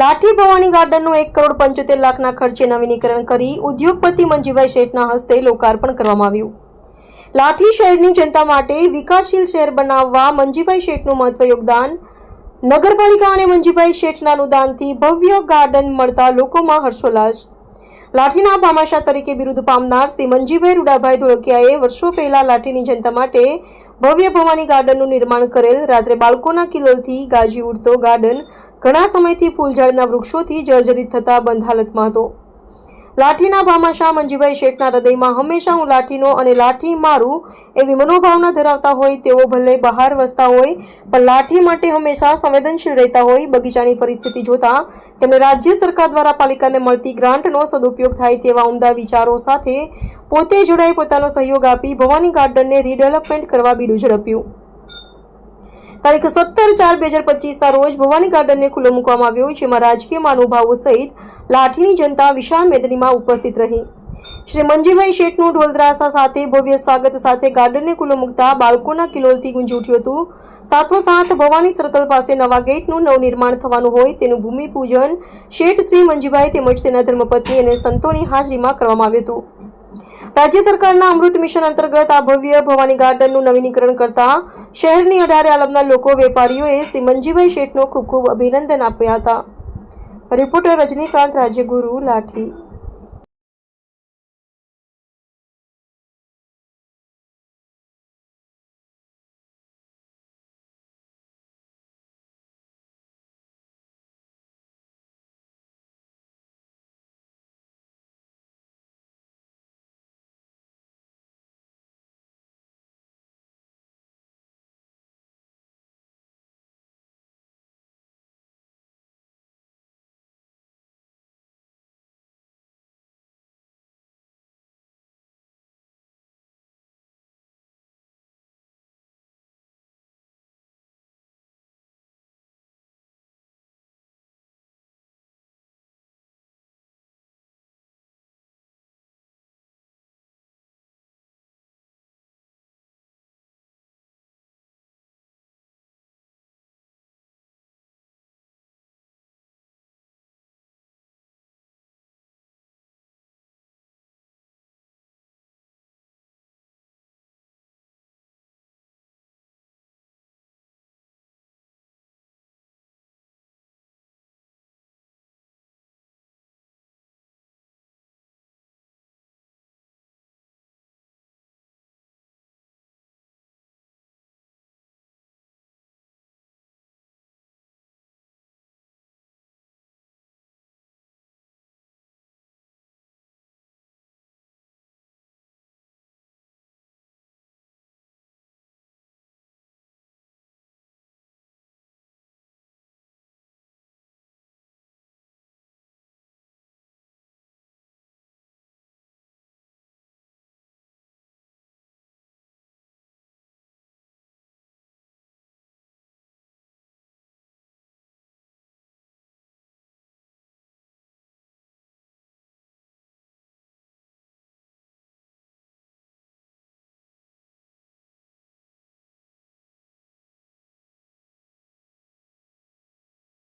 લાઠી ભવાની ગાર્ડનનું 1,75,00,000ના ખર્ચે નવીનીકરણ કરી ઉદ્યોગપતિ મંજીભાઈ શેઠના હસ્તે લોકાર્પણ કરવામાં આવ્યું। લાઠી શહેરની જનતા માટે વિકાસશીલ શહેર બનાવવા મંજીભાઈ શેઠનું મહત્વ યોગદાન। નગરપાલિકા અને મંજીભાઈ શેઠના અનુદાનથી ભવ્ય ગાર્ડન મળતા લોકોમાં હર્ષોલ્લાસ। લાઠીના ભામાશાહ તરીકે બિરુદ પામનાર શ્રી મંજીભાઈ રૂડાભાઈ ધોળકિયાએ વર્ષો પહેલા લાઠીની જનતા માટે ભવ્ય ભવાની ગાર્ડનનું નિર્માણ કરેલ। રાત્રે બાળકોના કિલોલથી ગાજી ઉડતો ગાર્ડન ઘણા સમયથી ફૂલઝાડના વૃક્ષોથી જર્જરિત થતા બંધ હાલતમાં હતો। લાઠીના ભામાશાહ મંજીભાઈ શેઠના હૃદયમાં હંમેશા હું લાઠીનો અને લાઠી મારું એવી મનોભાવના ધરાવતા હોય। તેઓ ભલે બહાર વસતા હોય પણ લાઠી માટે હંમેશા સંવેદનશીલ રહેતા હોય। બગીચાની પરિસ્થિતિ જોતા તેમણે રાજ્ય સરકાર દ્વારા પાલિકાને મળતી ગ્રાન્ટનો સદુપયોગ થાય તેવા ઉમદા વિચારો સાથે પોતે જોડાઈ પોતાનો સહયોગ આપી ભવાની ગાર્ડનને રીડેવલપમેન્ટ કરવા બીડું ઝડપ્યું। તારીખ 17/4/2025ના રોજ ભવાની ગાર્ડનને ખુલ્લો મૂકવામાં આવ્યો, જેમાં રાજકીય મહાનુભાવો સહિત લાઠીની જનતા વિશાળ મેદનીમાં ઉપસ્થિત રહી। શ્રી મંજીભાઈ શેઠનું ઢોલદ્રાસા સાથે ભવ્ય સ્વાગત સાથે ગાર્ડનને ખુલ્લો મૂકતા બાળકોના કિલોલથી ગુંજી ઉઠ્યું હતું। સાથોસાથ ભવાની સર્કલ પાસે નવા ગેટનું નવનિર્માણ થવાનું હોય તેનું ભૂમિપૂજન શેઠ શ્રી મંજીભાઈ તેમજ તેના ધર્મપત્ની અને સંતોની હાજરીમાં કરવામાં આવ્યું હતું। રાજ્ય સરકારના અમૃત મિશન અંતર્ગત આ ભવ્ય ભવાની ગાર્ડનનું નવીનીકરણ કરતા શહેરની 18 આલમના લોકો વેપારીઓએ શ્રી મંજીભાઈ શેઠનો ખૂબ ખૂબ અભિનંદન આપ્યા હતા। રિપોર્ટર રજનીકાંત, રાજ્યગુરુ, લાઠી।